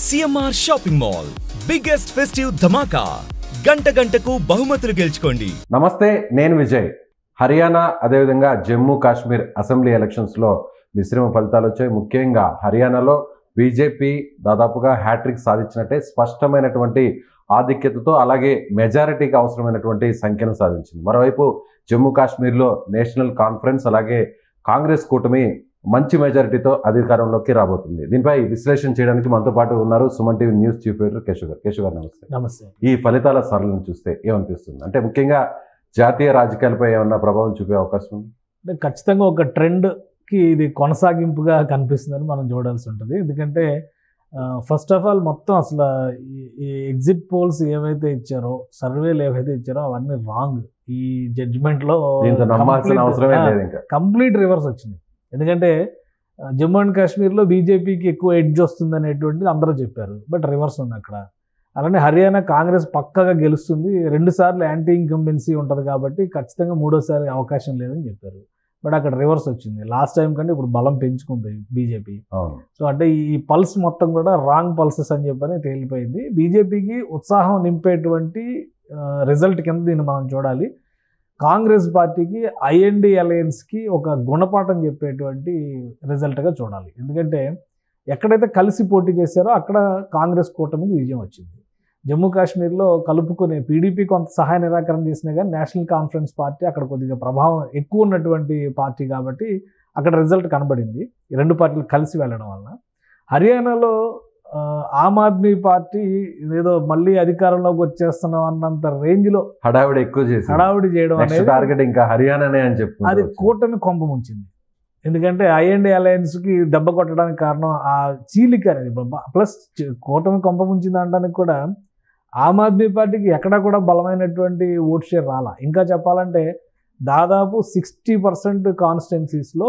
CMR shopping mall biggest festive ధమాకా గంటకు బహుమతులు గెలుచుకోండి. నమస్తే, నేను విజయ్. హర్యానా అదేవిధంగా జమ్మూ కాశ్మీర్ అసెంబ్లీ ఎలక్షన్స్లో మిశ్రమ ఫలితాలు వచ్చాయి. ముఖ్యంగా హర్యానాలో బీజేపీ దాదాపుగా హ్యాట్రిక్ సాధించినట్టే స్పష్టమైనటువంటి ఆధిక్యతతో అలాగే మెజారిటీకి అవసరమైనటువంటి సంఖ్యను సాధించింది. మరోవైపు జమ్మూ కాశ్మీర్లో నేషనల్ కాన్ఫరెన్స్ అలాగే కాంగ్రెస్ కూటమి మంచి మెజారిటీతో అధికారంలోకి రాబోతుంది. దీనిపై విశ్లేషణ చేయడానికి మనతో పాటు ఉన్నారు Suman TV news chief editor Keshav గారు. కేశవ్ గారు నమస్తే. నమస్తే. ఈ ఫలితాల సరళిని చూస్తే ఏమనిపిస్తుంది? అంటే ముఖ్యంగా జాతీయ రాజకీయాలపై ఏమన్నా ప్రభావం చూపే అవకాశం ఉంది? అంటే ఖచ్చితంగా ఒక ట్రెండ్కి ఇది కొనసాగింపుగా కనిపిస్తుందని మనం చూడాల్సి ఉంటుంది. ఎందుకంటే ఫస్ట్ ఆఫ్ ఆల్ మొత్తం అసలు ఈ ఎగ్జిట్ పోల్స్ ఏవైతే ఇచ్చారో, సర్వేలు ఏవైతే ఇచ్చారో అవన్నీ రాంగ్. ఈ జడ్జిమెంట్లో కంప్లీట్ రివర్స్ వచ్చింది. ఎందుకంటే జమ్మూ అండ్ కాశ్మీర్లో బీజేపీకి ఎక్కువ ఎడ్జ్ వస్తుంది అనేటువంటిది అందరూ చెప్పారు, బట్ రివర్స్ ఉంది అక్కడ. అలానే హర్యానా కాంగ్రెస్ పక్కగా గెలుస్తుంది, 2 సార్లు యాంటీ ఇన్కంబెన్సీ ఉంటుంది కాబట్టి ఖచ్చితంగా 3వసారి అవకాశం లేదని చెప్పారు. బట్ అక్కడ రివర్స్ వచ్చింది. లాస్ట్ టైం కంటే ఇప్పుడు బలం పెంచుకుంది బీజేపీ. సో అంటే ఈ పల్స్ మొత్తం కూడా రాంగ్ పల్సెస్ అని చెప్పని తేలిపోయింది. బీజేపీకి ఉత్సాహం నింపేటువంటి రిజల్ట్ కింద దీన్ని మనం చూడాలి. కాంగ్రెస్ పార్టీకి ఐఎన్డి అలయన్స్కి ఒక గుణపాఠం చెప్పేటువంటి రిజల్ట్గా చూడాలి. ఎందుకంటే ఎక్కడైతే కలిసి పోటీ చేశారో అక్కడ కాంగ్రెస్ కూటమికి విజయం వచ్చింది. జమ్మూ కాశ్మీర్లో కలుపుకునే పీడీపీ కొంత సహాయ నిరాకరణ చేసినా కానీ నేషనల్ కాన్ఫరెన్స్ పార్టీ అక్కడ కొద్దిగా ప్రభావం ఎక్కువ ఉన్నటువంటి పార్టీ కాబట్టి అక్కడ రిజల్ట్ కనబడింది, ఈ 2 పార్టీలు కలిసి వెళ్ళడం వలన. హర్యానాలో ఆమ్ ఆద్మీ పార్టీ ఏదో మళ్ళీ అధికారంలోకి వచ్చేస్తున్నాం అన్నంత రేంజ్లో హడావిడి చేయడం అనేది ఇంకా హర్యానానే అని చెప్పి అది కూటమి కొంప ముంచింది. ఎందుకంటే ఐఎన్డి అలయన్స్కి దెబ్బ కొట్టడానికి కారణం ఆ చీలిక అనేది. ప్లస్ కూటమి కొంప ముంచింది అనడానికి కూడా ఆమ్ ఆద్మీ పార్టీకి ఎక్కడా కూడా బలమైనటువంటి ఓట్ షేర్ రాలా. ఇంకా చెప్పాలంటే దాదాపు 60% కాన్స్టిట్యున్సీస్లో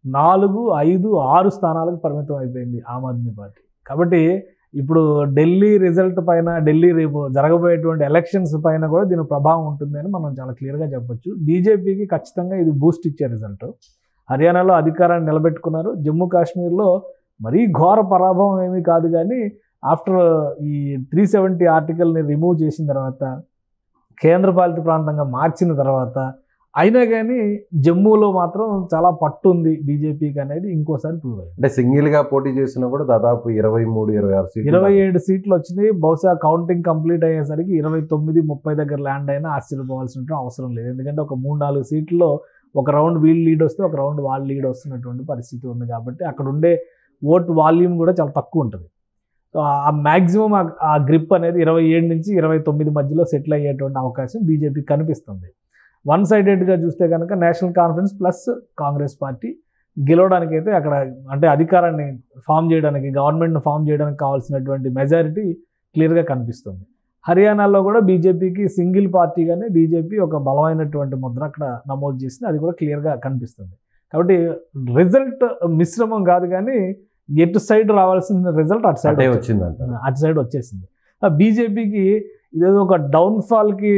4, 5, 6 స్థానాలకు పరిమితం అయిపోయింది ఆమ్ ఆద్మీ పార్టీ. కాబట్టి ఇప్పుడు ఢిల్లీ రిజల్ట్ పైన, ఢిల్లీ రేపు జరగబోయేటువంటి ఎలక్షన్స్ పైన కూడా దీని ప్రభావం ఉంటుందని మనం చాలా క్లియర్గా చెప్పొచ్చు. బీజేపీకి ఖచ్చితంగా ఇది బూస్ట్ ఇచ్చే రిజల్ట్. హర్యానాలో అధికారాన్ని నిలబెట్టుకున్నారు. జమ్మూ కాశ్మీర్లో మరీ ఘోర పరాభవం ఏమీ కాదు, కానీ ఆఫ్టర్ ఈ 370 ఆర్టికల్ని రిమూవ్ చేసిన తర్వాత, కేంద్రపాలిత ప్రాంతంగా మార్చిన తర్వాత అయినా కానీ జమ్మూలో మాత్రం చాలా పట్టు ఉంది బీజేపీకి అనేది ఇంకోసారి ప్రూవ్ అయింది. అంటే సింగిల్గా పోటీ చేసినా కూడా దాదాపు 27 సీట్లు వచ్చినాయి. బహుశా కౌంటింగ్ కంప్లీట్ అయ్యేసరికి 29, 30 దగ్గర ల్యాండ్ అయినా ఆశ్చర్యపోవాల్సిన అవసరం లేదు. ఎందుకంటే ఒక 3-4 సీట్లలో ఒక రౌండ్ వీళ్ళు లీడ్ వస్తే ఒక రౌండ్ వాళ్ళు లీడ్ వస్తున్నటువంటి పరిస్థితి ఉంది. కాబట్టి అక్కడ ఉండే ఓట్ వాల్యూమ్ కూడా చాలా తక్కువ ఉంటుంది. సో ఆ మ్యాక్సిమం ఆ గ్రిప్ అనేది 27 నుంచి 29 మధ్యలో సెటిల్ అయ్యేటువంటి అవకాశం బీజేపీకి కనిపిస్తుంది. వన్ సైడెడ్గా చూస్తే కనుక national conference plus Congress party గెలవడానికి అయితే అక్కడ అంటే అధికారాన్ని ఫామ్ చేయడానికి, గవర్నమెంట్ను ఫామ్ చేయడానికి కావాల్సినటువంటి మెజారిటీ క్లియర్గా కనిపిస్తుంది. హర్యానాలో కూడా బీజేపీకి సింగిల్ పార్టీగానే బీజేపీ ఒక బలమైనటువంటి ముద్ర అక్కడ నమోదు చేసింది, అది కూడా క్లియర్గా కనిపిస్తుంది. కాబట్టి రిజల్ట్ మిశ్రమం కాదు, కానీ ఎటు సైడ్ రావాల్సిన రిజల్ట్ అటు సైడ్ వచ్చేసింది. బీజేపీకి ఇదేదో ఒక డౌన్ఫాల్కి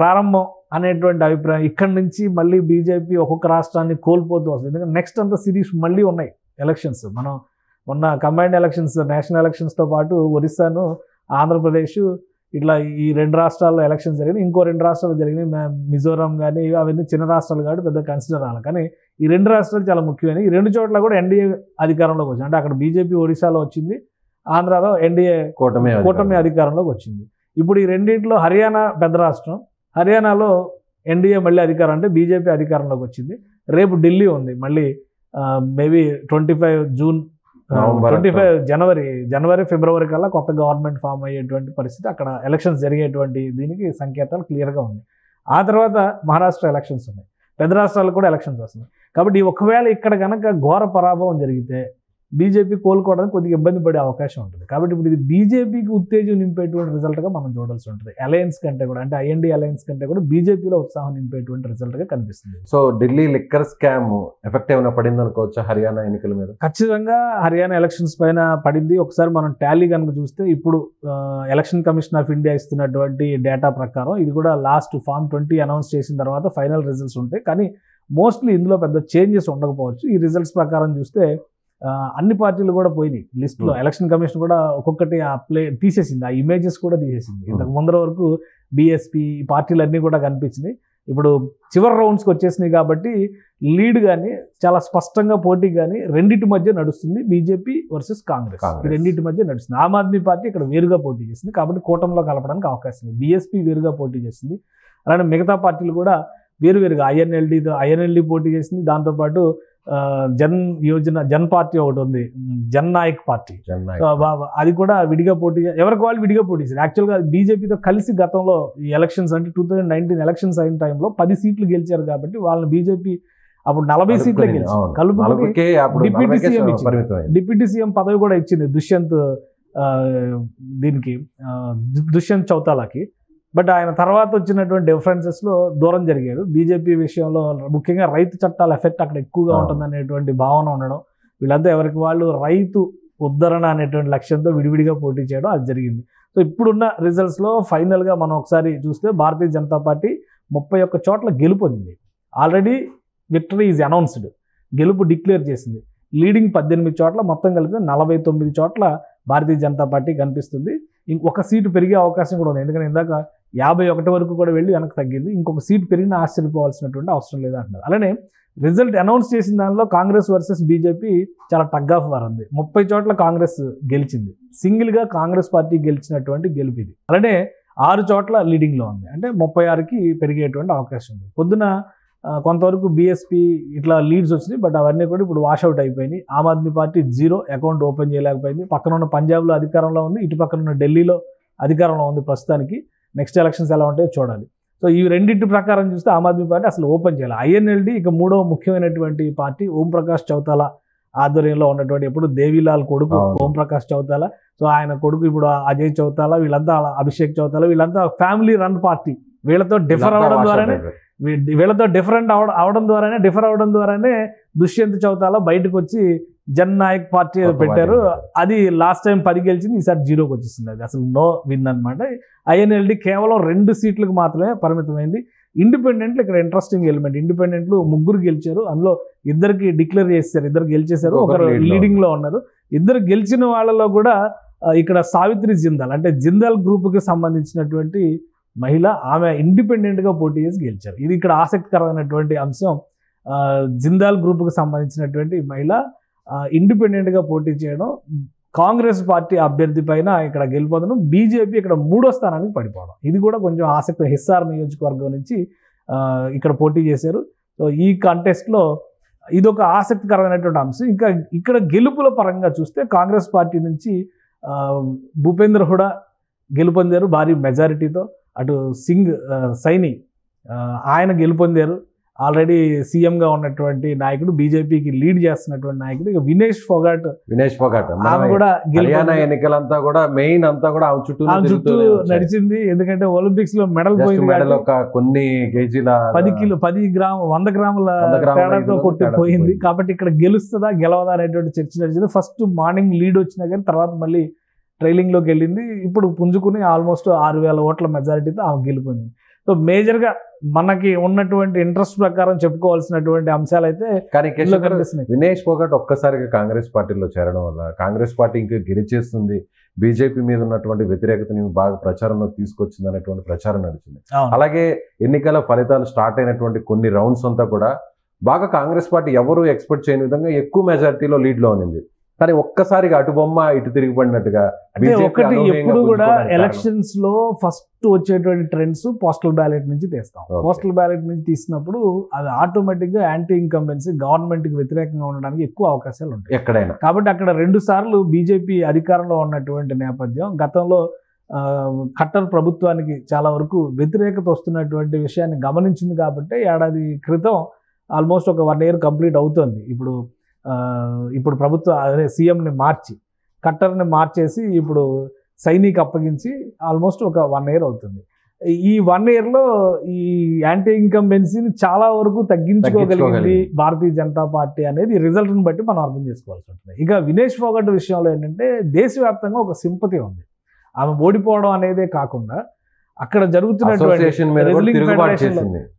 ప్రారంభం అనేటువంటి అభిప్రాయం. ఇక్కడ నుంచి మళ్ళీ బీజేపీ ఒక్కొక్క రాష్ట్రాన్ని కోల్పోతూ వస్తుంది. ఎందుకంటే నెక్స్ట్ అంతా సిరీస్ మళ్ళీ ఉన్నాయి ఎలక్షన్స్. మనం మొన్న కంబైన్డ్ ఎలక్షన్స్, నేషనల్ ఎలక్షన్స్తో పాటు ఒరిస్సాను, ఆంధ్రప్రదేశ్ ఇట్లా ఈ 2 రాష్ట్రాల్లో ఎలక్షన్స్ జరిగినాయి. ఇంకో 2 రాష్ట్రాలు జరిగినాయి, మిజోరాం కానీ, అవన్నీ చిన్న రాష్ట్రాలు కాబట్టి పెద్ద కన్సిడర్ అవ్వాలి. కానీ ఈ 2 రాష్ట్రాలు చాలా ముఖ్యమైన. ఈ 2 చోట్ల కూడా ఎన్డీఏ అధికారంలోకి వచ్చింది. అంటే అక్కడ బీజేపీ ఒరిస్సాలో వచ్చింది, ఆంధ్రాలో ఎన్డీఏ కూటమి అధికారంలోకి వచ్చింది. ఇప్పుడు ఈ రెండింటిలో హర్యానా పెద్ద రాష్ట్రం, హర్యానాలో ఎన్డీఏ మళ్ళీ అధికారం, అంటే బీజేపీ అధికారంలోకి వచ్చింది. రేపు ఢిల్లీ ఉంది, మళ్ళీ మేబీ 25 జూన్, 25 జనవరి, ఫిబ్రవరి కల్లా కొత్త గవర్నమెంట్ ఫామ్ అయ్యేటువంటి పరిస్థితి, అక్కడ ఎలక్షన్స్ జరిగేటువంటి దీనికి సంకేతాలు క్లియర్గా ఉన్నాయి. ఆ తర్వాత మహారాష్ట్ర ఎలక్షన్స్ ఉన్నాయి, పెద్ద రాష్ట్రాలకు కూడా ఎలక్షన్స్ వస్తున్నాయి. కాబట్టి ఒకవేళ ఇక్కడ కనుక ఘోర పరాభవం జరిగితే బీజేపీ కోలుకోవడానికి కొద్దిగా ఇబ్బంది పడే అవకాశం ఉంటుంది. కాబట్టి ఇప్పుడు ఇది బీజేపీకి ఉత్తేజం నింపేటువంటి రిజల్ట్గా మనం చూడాల్సి ఉంటుంది. అలయన్స్ కంటే కూడా, అంటే ఐఎన్డీ అలయన్స్ కంటే కూడా బీజేపీలో ఉత్సాహం నింపేటువంటి రిజల్ట్గా కనిపిస్తుంది. So Delhi liquor scam effect ఏమైనా పడింది అనుకోవచ్చా హర్యానా ఎన్నికల మీద? ఖచ్చితంగా హర్యానా ఎలక్షన్స్ పైన పడింది. ఒకసారి మనం టాలీ కనుక చూస్తే ఇప్పుడు ఎలక్షన్ కమిషన్ ఆఫ్ ఇండియా ఇస్తున్నటువంటి డేటా ప్రకారం ఇది కూడా లాస్ట్ ఫామ్ 20 అనౌన్స్ చేసిన తర్వాత ఫైనల్ రిజల్ట్స్ ఉంటాయి. కానీ మోస్ట్లీ ఇందులో పెద్ద చేంజెస్ ఉండకపోవచ్చు. ఈ రిజల్ట్స్ ప్రకారం చూస్తే అన్ని పార్టీలు కూడా పోయినాయి లిస్ట్లో. ఎలక్షన్ కమిషన్ కూడా ఒక్కొక్కటి ఆ తీసేసింది, ఆ ఇమేజెస్ కూడా తీసేసింది. ఇంతకు ముందర వరకు బీఎస్పీ పార్టీలన్నీ కూడా కనిపించినాయి. ఇప్పుడు చివరి రౌండ్స్కి వచ్చేసినాయి కాబట్టి లీడ్ కానీ చాలా స్పష్టంగా పోటీ కానీ రెండింటి మధ్య నడుస్తుంది. బీజేపీ వర్సెస్ కాంగ్రెస్ ఈ రెండింటి మధ్య నడుస్తుంది. ఆమ్ ఆద్మీ పార్టీ ఇక్కడ వేరుగా పోటీ చేసింది కాబట్టి కూటమిలో కలపడానికి అవకాశం ఉంది. బీఎస్పీ వేరుగా పోటీ చేసింది. అలానే మిగతా పార్టీలు కూడా వేరువేరుగా ఐఎన్ఎల్డి పోటీ చేసింది. దాంతోపాటు జన్ పార్టీ ఒకటి ఉంది, జన్ నాయక్ పార్టీ, అది కూడా విడిగా పోటీ, ఎవరికి వాళ్ళు విడిగా పోటీ చేశారు. యాక్చువల్గా బీజేపీతో కలిసి గతంలో ఈ ఎలక్షన్స్ అంటే 2019 ఎలక్షన్స్ అయిన టైంలో 10 సీట్లు గెలిచారు కాబట్టి వాళ్ళని బీజేపీ అప్పుడు 40 సీట్లే గెలిచారు. కలుపుకొని డిప్యూటీ సీఎం పదవి కూడా ఇచ్చింది దుష్యంత్ చౌతాలాకి. బట్ ఆయన తర్వాత వచ్చినటువంటి డిఫరెన్సెస్లో దూరం జరిగాడు. బీజేపీ విషయంలో ముఖ్యంగా రైతు చట్టాల ఎఫెక్ట్ అక్కడ ఎక్కువగా ఉంటుందనేటువంటి భావన ఉండడం, వీళ్ళంతా ఎవరికి వాళ్ళు రైతు ఉద్ధరణ అనేటువంటి లక్ష్యంతో విడివిడిగా పోటీ చేయడం అది జరిగింది. సో ఇప్పుడున్న రిజల్ట్స్లో ఫైనల్గా మనం ఒకసారి చూస్తే భారతీయ జనతా పార్టీ 31 చోట్ల గెలుపొందింది. ఆల్రెడీ విక్టరీ ఈజ్ అనౌన్స్డ్, గెలుపు డిక్లేర్ చేసింది. లీడింగ్ 18 చోట్ల, మొత్తం కలిపితే 49 చోట్ల భారతీయ జనతా పార్టీ కనిపిస్తుంది. ఇంకొక సీటు పెరిగే అవకాశం కూడా ఉంది, ఎందుకంటే ఇందాక 51 వరకు కూడా వెళ్ళి వెనక్కి తగ్గింది. ఇంకొక సీటు పెరిగినా ఆశ్చర్యపోవాల్సినటువంటి అవసరం లేదంటున్నారు. అలానే రిజల్ట్ అనౌన్స్ చేసిన దానిలో కాంగ్రెస్ వర్సెస్ బీజేపీ చాలా టగ్ ఆఫ్ వార్ ఉంది. 30 చోట్ల కాంగ్రెస్ గెలిచింది. సింగిల్గా కాంగ్రెస్ పార్టీ గెలిచినటువంటి గెలుపు ఇది. అలానే 6 చోట్ల లీడింగ్లో ఉంది, అంటే 36కి పెరిగేటువంటి అవకాశం ఉంది. పొద్దున కొంతవరకు బీఎస్పీ ఇట్లా లీడ్స్ వచ్చినాయి, బట్ అవన్నీ కూడా ఇప్పుడు వాషౌట్ అయిపోయినాయి. Aam Aadmi party 0 account open చేయలేకపోయింది. పక్కన ఉన్న పంజాబ్లో అధికారంలో ఉంది, ఇటు పక్కన ఉన్న ఢిల్లీలో అధికారంలో ఉంది ప్రస్తుతానికి. నెక్స్ట్ ఎలక్షన్స్ ఎలా ఉంటాయో చూడాలి. సో ఈ రెండింటి ప్రకారం చూస్తే ఆమ్ ఆద్మీ పార్టీ అసలు ఓపెన్ చేయాలి. ఐఎన్ఎల్డి ఇక మూడో ముఖ్యమైనటువంటి పార్టీ, ఓంప్రకాష్ చౌతాలా ఆధ్వర్యంలో ఉన్నటువంటి, ఎప్పుడు దేవీలాల్ కొడుకు ఓంప్రకాష్ చౌతాలా, సో ఆయన కొడుకు ఇప్పుడు అజయ్ చౌతాలా, వీళ్ళంతా అభిషేక్ చౌతాలా, వీళ్ళంతా ఫ్యామిలీ రన్ పార్టీ. వీళ్ళతో డిఫర్ అవడం ద్వారానే దుష్యంత్ చౌతాలా బయటకు వచ్చి జన్ నాయక్ పార్టీ పెట్టారు. అది లాస్ట్ టైం 10 గెలిచింది, ఈసారి 0కి వచ్చేసింది. అది అసలు నో విన్ అనమాట. ఐఎన్ఎల్డి కేవలం 2 సీట్లకు మాత్రమే పరిమితమైంది. ఇండిపెండెంట్లు ఇక్కడ ఇంట్రెస్టింగ్ ఎలిమెంట్. ఇండిపెండెంట్లు 3 గెలిచారు, అందులో 2కి డిక్లేర్ చేశారు, 2 గెలిచేశారు, ఒకరు లీడింగ్ లో ఉన్నారు. 2 గెలిచిన వాళ్ళలో కూడా ఇక్కడ సావిత్రి జిందాల్, అంటే జిందాల్ గ్రూప్కి సంబంధించినటువంటి మహిళ, ఆమె ఇండిపెండెంట్గా పోటీ చేసి గెలిచారు. ఇది ఇక్కడ ఆసక్తికరమైనటువంటి అంశం. జిందాల్ గ్రూప్కి సంబంధించినటువంటి మహిళ ఇండిపెండెంట్గా పోటీ చేయడం, కాంగ్రెస్ పార్టీ అభ్యర్థి పైన ఇక్కడ గెలిపోవడం, బీజేపీ ఇక్కడ 3వ స్థానానికి పడిపోవడం, ఇది కూడా కొంచెం ఆసక్తి. హిస్సార్ నియోజకవర్గం నుంచి ఇక్కడ పోటీ చేశారు. సో ఈ కాంటెస్ట్లో ఇదొక ఆసక్తికరమైనటువంటి అంశం. ఇంకా ఇక్కడ గెలుపుల పరంగా చూస్తే కాంగ్రెస్ పార్టీ నుంచి భూపేంద్ర హుడా గెలుపొందారు భారీ మెజారిటీతో. అటు సైని ఆయన గెలుపొందారు. ఆల్రెడీ సీఎంగా ఉన్నటువంటి నాయకుడు, బీజేపీకి లీడ్ చేస్తున్నటువంటి నాయకుడు. ఇక వినేష్ ఫోగాట్ ఆమె కూడా ఎన్నికలంతా కూడా మెయిన్ అంతా కూడా చుట్టూ నడిచింది. ఎందుకంటే ఒలింపిక్స్ లో మెడల్ పోయింది, కొన్ని కేజీల 100 గ్రాముల తేడాతో కొట్టిపోయింది. కాబట్టి ఇక్కడ గెలుస్తుందా గెలవదా అనేటువంటి చర్చ నడిచింది. ఫస్ట్ మార్నింగ్ లీడ్ వచ్చినా కానీ తర్వాత మళ్ళీ ట్రైలింగ్లోకి వెళ్ళింది. ఇప్పుడు పుంజుకుని ఆల్మోస్ట్ 6,000 ఓట్ల మెజారిటీతో ఆమె గెలుపొంది. సో మేజర్గా మనకి ఉన్నటువంటి ఇంట్రెస్ట్ ప్రకారం చెప్పుకోవాల్సినటువంటి అంశాలు అయితే కనిపిస్తున్నాయి. వినేష్ ఫోగాట్ ఒక్కసారిగా కాంగ్రెస్ పార్టీలో చేరడం వల్ల కాంగ్రెస్ పార్టీ ఇంకా గెలిచేస్తుంది, బీజేపీ మీద ఉన్నటువంటి వ్యతిరేకతని బాగా ప్రచారంలో తీసుకొచ్చింది అనేటువంటి ప్రచారం నడిచింది. అలాగే ఎన్నికల ఫలితాలు స్టార్ట్ అయినటువంటి కొన్ని రౌండ్స్ అంతా కూడా బాగా కాంగ్రెస్ పార్టీ ఎవరు ఎక్స్పెక్ట్ చేయని విధంగా ఎక్కువ మెజారిటీలో లీడ్లో ఉంది. కానీ ఒక్కసారిగా అటు బొమ్మ ఇటు తిరిగిపడినట్టుగా. ఒకటి ఎప్పుడు కూడా ఎలక్షన్స్ లో ఫస్ట్ వచ్చేటువంటి ట్రెండ్స్ పోస్టల్ బ్యాలెట్ నుంచి తీస్తాం. పోస్టల్ బ్యాలెట్ నుంచి తీసినప్పుడు అది ఆటోమేటిక్ గా యాంటీ ఇన్కంబెన్సీ, గవర్నమెంట్ కి వ్యతిరేకంగా ఉండడానికి ఎక్కువ అవకాశాలు ఉంటాయి ఎక్కడైనా. కాబట్టి అక్కడ 2 సార్లు బీజేపీ అధికారంలో ఉన్నటువంటి నేపథ్యం, గతంలో ఖట్టర్ ప్రభుత్వానికి చాలా వరకు వ్యతిరేకత వస్తున్నటువంటి విషయాన్ని గమనించింది. కాబట్టి ఏడాది క్రితం ఆల్మోస్ట్ ఒక 1 year కంప్లీట్ అవుతుంది. ఇప్పుడు ప్రభుత్వం అదే సీఎంని మార్చి ఖట్టర్ని మార్చేసి ఇప్పుడు సైనికి అప్పగించి ఆల్మోస్ట్ ఒక 1 year అవుతుంది. ఈ 1 yearలో ఈ యాంటీ ఇన్కంబెన్సీని చాలా వరకు తగ్గించుకోగలిగింది భారతీయ జనతా పార్టీ అనేది రిజల్ట్ని బట్టి మనం అర్థం చేసుకోవాల్సి ఉంటుంది. ఇక వినేష్ ఫోగాట్ విషయంలో ఏంటంటే దేశవ్యాప్తంగా ఒక సింపతి ఉంది. ఆమె ఓడిపోవడం అనేదే కాకుండా అక్కడ జరుగుతున్నటువంటి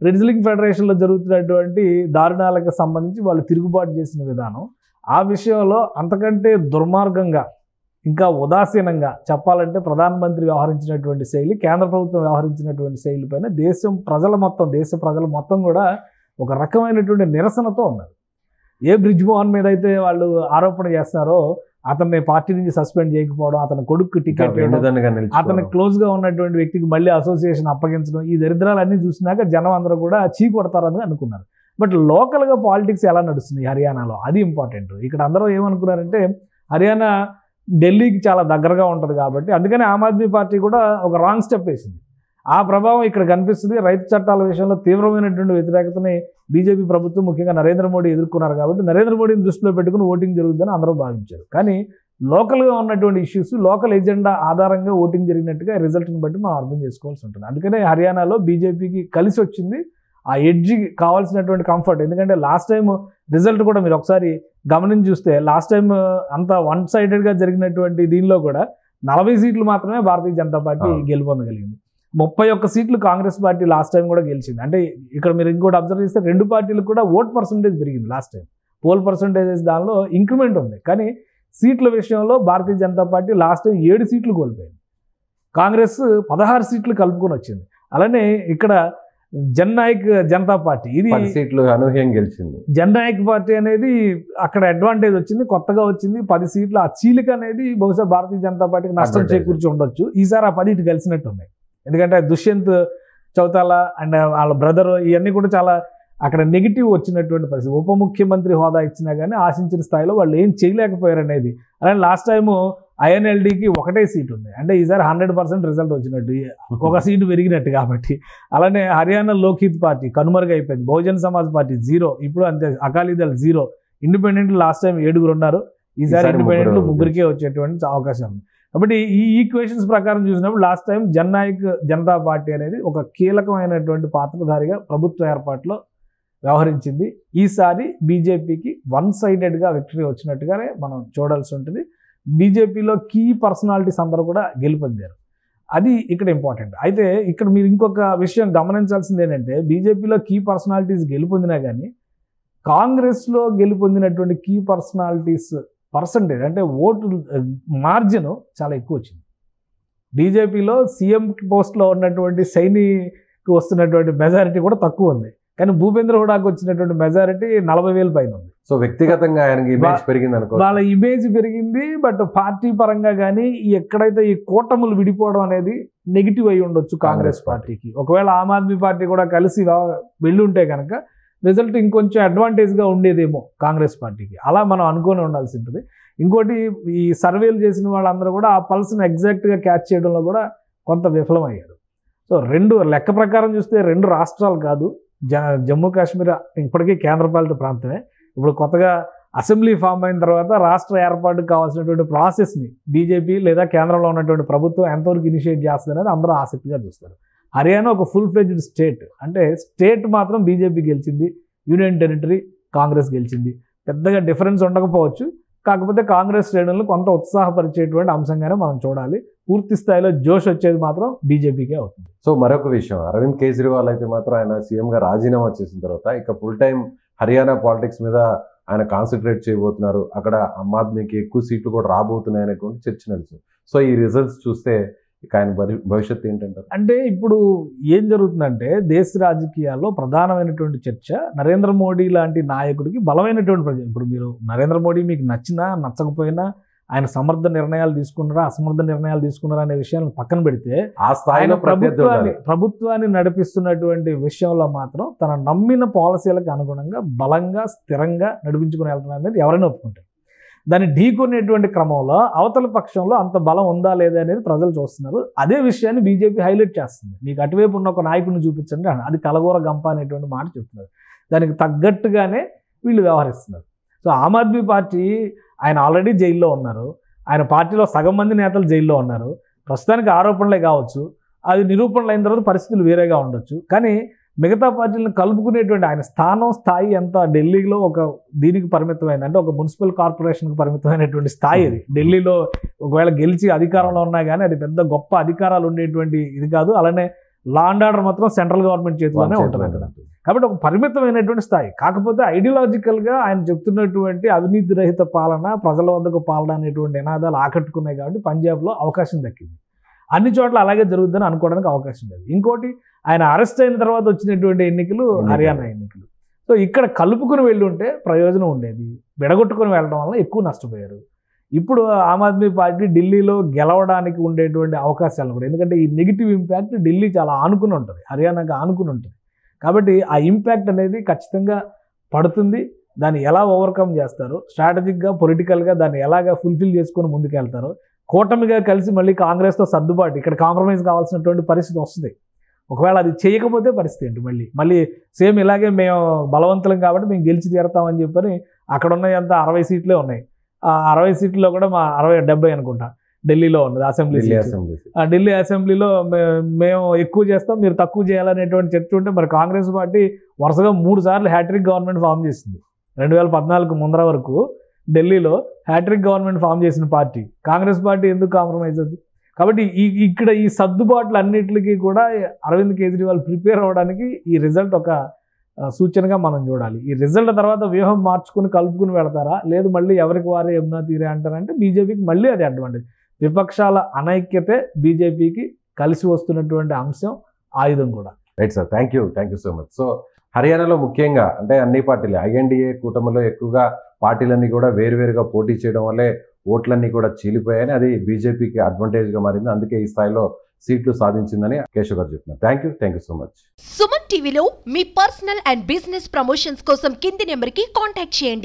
రెజ్లింగ్ ఫెడరేషన్లో జరుగుతున్నటువంటి దారుణాలకు సంబంధించి వాళ్ళు తిరుగుబాటు చేసిన విధానం, ఆ విషయంలో అంతకంటే దుర్మార్గంగా ఇంకా ఉదాసీనంగా చెప్పాలంటే ప్రధానమంత్రి వ్యవహరించినటువంటి శైలి, కేంద్ర ప్రభుత్వం వ్యవహరించినటువంటి శైలి పైన దేశ ప్రజల మొత్తం కూడా ఒక రకమైనటువంటి నిరసనతో ఉన్నారు. ఏ బ్రిడ్జ్ మోహన్ మీద అయితే వాళ్ళు ఆరోపణ చేస్తున్నారో అతన్ని పార్టీ నుంచి సస్పెండ్ చేయకపోవడం, అతని కొడుకు టికెట్ అతని క్లోజ్గా ఉన్నటువంటి వ్యక్తికి మళ్ళీ అసోసియేషన్ అప్పగించడం, ఈ దరిద్రాలన్నీ చూసినాక జనం అందరూ కూడా చీ కొడతారని అనుకున్నారు. బట్ లోకల్గా పాలిటిక్స్ ఎలా నడుస్తుంది హర్యానాలో, అది ఇంపార్టెంట్. ఇక్కడ అందరూ ఏమనుకున్నారంటే హర్యానా ఢిల్లీకి చాలా దగ్గరగా ఉంటుంది కాబట్టి అందుకని ఆమ్ ఆద్మీ పార్టీ కూడా ఒక రాంగ్ స్టెప్ వేసింది. ఆ ప్రభావం ఇక్కడ కనిపిస్తుంది. రైతు చట్టాల విషయంలో తీవ్రమైనటువంటి వ్యతిరేకతని బీజేపీ ప్రభుత్వం ముఖ్యంగా నరేంద్ర మోడీ ఎదుర్కొన్నారు కాబట్టి నరేంద్ర మోడీని దృష్టిలో పెట్టుకుని ఓటింగ్ జరుగుతుందని అందరూ భావించారు. కానీ లోకల్గా ఉన్నటువంటి ఇష్యూస్, లోకల్ ఎజెండా ఆధారంగా ఓటింగ్ జరిగినట్టుగా రిజల్ట్ని బట్టి మనం అర్థం చేసుకోవాల్సి ఉంటుంది. అందుకనే హర్యానాలో బీజేపీకి కలిసి వచ్చింది ఆ ఎడ్జి, కావాల్సినటువంటి కంఫర్ట్. ఎందుకంటే లాస్ట్ టైం రిజల్ట్ కూడా మీరు ఒకసారి గమనించి చూస్తే లాస్ట్ టైం అంత వన్ సైడెడ్గా జరిగినటువంటి దీనిలో కూడా 40 సీట్లు మాత్రమే భారతీయ జనతా పార్టీ గెలుపొందగలిగింది. 31 సీట్లు కాంగ్రెస్ పార్టీ లాస్ట్ టైం కూడా గెలిచింది. అంటే ఇక్కడ మీరు ఇంకోటి అబ్జర్వ్ చేస్తే 2 పార్టీలకు కూడా ఓట్ పర్సంటేజ్ పెరిగింది. లాస్ట్ టైం పోల్ పర్సంటేజెస్ దానిలో ఇంక్రిమెంట్ ఉంది. కానీ సీట్ల విషయంలో Bharatiya Janata party last time 7 సీట్లు కోల్పోయింది. కాంగ్రెస్ 16 సీట్లు కలుపుకొని వచ్చింది. అలానే ఇక్కడ జననాయక్ జనతా పార్టీ, ఇది 10 సీట్లు అనూహ్యంగా గెలిచింది. జననాయక్ పార్టీ అనేది అక్కడ అడ్వాంటేజ్ వచ్చింది, కొత్తగా వచ్చింది 10 సీట్లు. ఆ చీలిక అనేది బహుశా భారతీయ జనతా పార్టీకి నష్టం చేకూర్చి ఉండొచ్చు. ఈసారి ఆ 10 ఇటు కలిసినట్టు ఉన్నాయి. ఎందుకంటే దుష్యంత్ చౌతాలా అండ్ వాళ్ళ బ్రదర్ ఇవన్నీ కూడా చాలా అక్కడ నెగిటివ్ వచ్చినటువంటి పరిస్థితి. ఉప ముఖ్యమంత్రి హోదా ఇచ్చినా కానీ ఆశించిన స్థాయిలో వాళ్ళు ఏం చేయలేకపోయారు అనేది. అలానే లాస్ట్ టైము ఐఎన్ఎల్డీకి 1 సీట్ ఉంది. అంటే ఈసారి 100% రిజల్ట్ వచ్చినట్టు, 1 సీటు పెరిగినట్టు కాబట్టి. అలానే హర్యానా లోక్హిత్ పార్టీ కనుమరుగైపోయింది. బహుజన్ సమాజ్ పార్టీ 0, ఇప్పుడు అంతే. అకాలీదళ్ 0. ఇండిపెండెంట్లు లాస్ట్ టైం 7 ఉన్నారు. ఈసారి ఇండిపెండెంట్లు 3 వచ్చేటువంటి అవకాశం ఉంది. కాబట్టి ఈ ఈక్వేషన్స్ ప్రకారం చూసినప్పుడు last time Jannayak Janata party అనేది ఒక కీలకమైనటువంటి పాత్రధారిగా ప్రభుత్వ ఏర్పాటులో వ్యవహరించింది. ఈసారి బీజేపీకి 1 సైడెడ్గా విక్టరీ వచ్చినట్టుగానే మనం చూడాల్సి ఉంటుంది. బీజేపీలో కీ పర్సనాలిటీస్ అందరూ కూడా గెలుపొందారు. అది ఇక్కడ ఇంపార్టెంట్. అయితే ఇక్కడ మీరు ఇంకొక విషయం గమనించాల్సింది ఏంటంటే బీజేపీలో కీ పర్సనాలిటీస్ గెలుపొందినా కానీ కాంగ్రెస్లో గెలుపొందినటువంటి కీ పర్సనాలిటీస్ పర్సంటేజ్ అంటే ఓటు మార్జిన్ చాలా ఎక్కువ వచ్చింది. బీజేపీలో సీఎం పోస్ట్లో ఉన్నటువంటి సైనికి వస్తున్నటువంటి మెజారిటీ కూడా తక్కువ ఉంది. కానీ భూపేంద్ర హుడాకు వచ్చినటువంటి మెజారిటీ 40,000 పైన ఉంది. సో వ్యక్తిగతంగా ఆయనకి ఇమేజ్ పెరిగింది అనుకో, వాళ్ళ ఇమేజ్ పెరిగింది. బట్ పార్టీ పరంగా కానీ ఎక్కడైతే ఈ కూటములు విడిపోవడం అనేది నెగిటివ్ అయి ఉండొచ్చు కాంగ్రెస్ పార్టీకి. ఒకవేళ ఆమ్ ఆద్మీ పార్టీ కూడా కలిసి వెళ్ళుంటే కనుక రిజల్ట్ ఇంకొంచెం అడ్వాంటేజ్గా ఉండేదేమో కాంగ్రెస్ పార్టీకి. అలా మనం అనుకొని ఉండాల్సి ఉంటుంది. ఇంకోటి ఈ సర్వేలు చేసిన వాళ్ళందరూ కూడా ఆ పల్స్ని ఎగ్జాక్ట్గా క్యాచ్ చేయడంలో కూడా కొంత విఫలమయ్యారు. సో 2 లెక్క ప్రకారం చూస్తే 2 రాష్ట్రాలు కాదు, జమ్మూ కాశ్మీర్ ఇప్పటికీ కేంద్రపాలిత ప్రాంతమే. ఇప్పుడు కొత్తగా అసెంబ్లీ ఫామ్ అయిన తర్వాత రాష్ట్ర ఏర్పాటుకు కావాల్సినటువంటి ప్రాసెస్ని బీజేపీ లేదా కేంద్రంలో ఉన్నటువంటి ప్రభుత్వం ఎంతవరకు ఇనిషియేట్ చేస్తుంది అనేది అందరూ ఆసక్తిగా చూస్తారు. హర్యానా ఒక ఫుల్ ఫ్లెడ్జ్డ్ స్టేట్. అంటే స్టేట్ మాత్రం బీజేపీ గెలిచింది, యూనియన్ టెరిటరీ కాంగ్రెస్ గెలిచింది. పెద్దగా డిఫరెన్స్ ఉండకపోవచ్చు, కాకపోతే కాంగ్రెస్ శ్రేణులను కొంత ఉత్సాహపరిచేటువంటి అంశంగానే మనం చూడాలి. పూర్తి స్థాయిలో జోష్ వచ్చేది మాత్రం బీజేపీకే అవుతుంది. సో మరొక విషయం, అరవింద్ కేజ్రీవాల్ అయితే మాత్రం ఆయన సీఎంగా రాజీనామా చేసిన తర్వాత ఇక ఫుల్ టైం హర్యానా పాలిటిక్స్ మీద ఆయన కాన్సన్ట్రేట్ చేయబోతున్నారు. అక్కడ ఆమ్ ఆద్మీకి ఎక్కువ సీట్లు కూడా రాబోతున్నాయి అనేటువంటి చర్చ నడుస్తుంది. సో ఈ రిజల్ట్స్ చూస్తే ఇక ఆయన భవిష్యత్తు ఏంటంటారు? అంటే ఇప్పుడు ఏం జరుగుతుందంటే దేశ రాజకీయాల్లో ప్రధానమైనటువంటి చర్చ నరేంద్ర మోడీ లాంటి నాయకుడికి బలమైనటువంటి ఇప్పుడు మీరు నరేంద్ర మోడీ మీకు నచ్చినా నచ్చకపోయినా ఆయన సమర్థ నిర్ణయాలు తీసుకున్నారా అసమర్థ నిర్ణయాలు తీసుకున్నారా అనే విషయాలను పక్కన పెడితే ఆ స్థాయిలో ప్రభుత్వాన్ని నడిపిస్తున్నటువంటి విషయంలో మాత్రం తన నమ్మిన పాలసీలకు అనుగుణంగా బలంగా స్థిరంగా నడిపించుకుని వెళ్తున్నారు అనేది ఎవరైనా ఒప్పుకుంటారు. దాన్ని ఢీకొనేటువంటి క్రమంలో అవతల పక్షంలో అంత బలం ఉందా లేదా అనేది ప్రజలు చూస్తున్నారు. అదే విషయాన్ని బీజేపీ హైలైట్ చేస్తుంది. మీకు అటువైపు ఉన్న ఒక నాయకుడిని చూపించండి, అది కలగూర గంప అనేటువంటి మాట చెప్తున్నారు. దానికి తగ్గట్టుగానే వీళ్ళు వ్యవహరిస్తున్నారు. సో ఆమ్ ఆద్మీ పార్టీ ఆయన ఆల్రెడీ జైల్లో ఉన్నారు. ఆయన పార్టీలో సగం మంది నేతలు జైల్లో ఉన్నారు. ప్రస్తుతానికి ఆరోపణలే కావచ్చు, అది నిరూపణలు అయిన తర్వాత పరిస్థితులు వేరేగా ఉండొచ్చు. కానీ మిగతా పార్టీలను కలుపుకునేటువంటి ఆయన స్థాయి ఎంత ఢిల్లీలో ఒక దీనికి పరిమితమైంది, అంటే ఒక మున్సిపల్ కార్పొరేషన్కి పరిమితమైనటువంటి స్థాయి అది. ఢిల్లీలో ఒకవేళ గెలిచి అధికారంలో ఉన్నా కానీ అది పెద్ద గొప్ప అధికారాలు ఉండేటువంటి ఇది కాదు. అలానే లా అండ్ ఆర్డర్ మాత్రం సెంట్రల్ గవర్నమెంట్ చేతిలోనే ఉంటుంది అక్కడ. కాబట్టి ఒక పరిమితమైనటువంటి స్థాయి. కాకపోతే ఐడియాలజికల్గా ఆయన చెప్తున్నటువంటి అవినీతి రహిత పాలన, ప్రజల వద్దకు పాలన అనేటువంటి నినాదాలు ఆకట్టుకున్నాయి కాబట్టి పంజాబ్లో అవకాశం దక్కింది. అన్ని చోట్ల అలాగే జరుగుతుందని అనుకోవడానికి అవకాశం లేదు. ఇంకోటి, ఆయన అరెస్ట్ అయిన తర్వాత వచ్చినటువంటి ఎన్నికలు హర్యానా ఎన్నికలు. సో ఇక్కడ కలుపుకుని వెళ్ళి ఉంటే ప్రయోజనం ఉండేది, విడగొట్టుకుని వెళ్ళడం వల్ల ఎక్కువ నష్టపోయారు. ఇప్పుడు ఆమ్ ఆద్మీ పార్టీ ఢిల్లీలో గెలవడానికి ఉండేటువంటి అవకాశాలు కూడా, ఎందుకంటే ఈ నెగిటివ్ ఇంపాక్ట్ ఢిల్లీ చాలా ఆనుకుని ఉంటుంది, హర్యానాకి ఆనుకుని ఉంటుంది. కాబట్టి ఆ ఇంపాక్ట్ అనేది ఖచ్చితంగా పడుతుంది. దాన్ని ఎలా ఓవర్కమ్ చేస్తారు, స్ట్రాటజిక్గా పొలిటికల్గా దాన్ని ఎలాగా ఫుల్ఫిల్ చేసుకొని ముందుకెళ్తారు, కూటమిగా కలిసి మళ్ళీ కాంగ్రెస్తో సర్దుబాటు, ఇక్కడ కాంప్రమైజ్ కావాల్సినటువంటి పరిస్థితి వస్తుంది. ఒకవేళ అది చేయకపోతే పరిస్థితి ఏంటి, మళ్ళీ సేమ్ ఇలాగే మేము బలవంతులం కాబట్టి మేము గెలిచి తీరతామని చెప్పని అక్కడ ఉన్నాయి అంతా 60 సీట్లే ఉన్నాయి. ఆ 60 సీట్లలో కూడా మా 70 అనుకుంటా ఢిల్లీలో ఉన్నది అసెంబ్లీ. ఢిల్లీ అసెంబ్లీలో మేము ఎక్కువ చేస్తాం, మీరు తక్కువ చేయాలనేటువంటి చర్చ ఉంటే, మరి కాంగ్రెస్ పార్టీ వరుసగా 3 సార్లు హ్యాట్రిక్ గవర్నమెంట్ ఫామ్ చేసింది. 2014 ముందర వరకు ఢిల్లీలో హ్యాట్రిక్ గవర్నమెంట్ ఫామ్ చేసిన పార్టీ కాంగ్రెస్ పార్టీ ఎందుకు కాంప్రమైజ్ అవుతుంది? కాబట్టి ఇక్కడ ఈ సర్దుబాట్లు అన్నిటికీ కూడా అరవింద్ కేజ్రీవాల్ ప్రిపేర్ అవ్వడానికి ఈ రిజల్ట్ ఒక సూచనగా మనం చూడాలి. ఈ రిజల్ట్ తర్వాత వ్యూహం మార్చుకుని కలుపుకుని వెళతారా, లేదు మళ్ళీ ఎవరికి వారే యమునా తీరే అంటారంటే బీజేపీకి మళ్ళీ అది అడ్వాంటేజ్. విపక్షాల అనైక్యతే బీజేపీకి కలిసి వస్తున్నటువంటి అంశం, ఆయుధం కూడా. Right sir, thank you so much. So హర్యానాలో ముఖ్యంగా అంటే అన్ని పార్టీలు ఐఎన్డీఏ కూటమిలో ఎక్కువగా పార్టీలన్నీ కూడా వేరువేరుగా పోటీ చేయడం వల్లే ఓట్లన్నీ కూడా చీలిపోయాయని, అది బీజేపీకి అడ్వాంటేజ్గా మారింది. అందుకే ఈ స్థాయిలో సీట్లు సాధించిందని కేశవ్ గారు చెప్తున్నారు. Thank you so much. Suman టీవీలో మీ పర్సనల్ అండ్ బిజినెస్ ప్రమోషన్స్ కోసం కింది నెంబర్కి కాంటాక్ట్ చేయండి.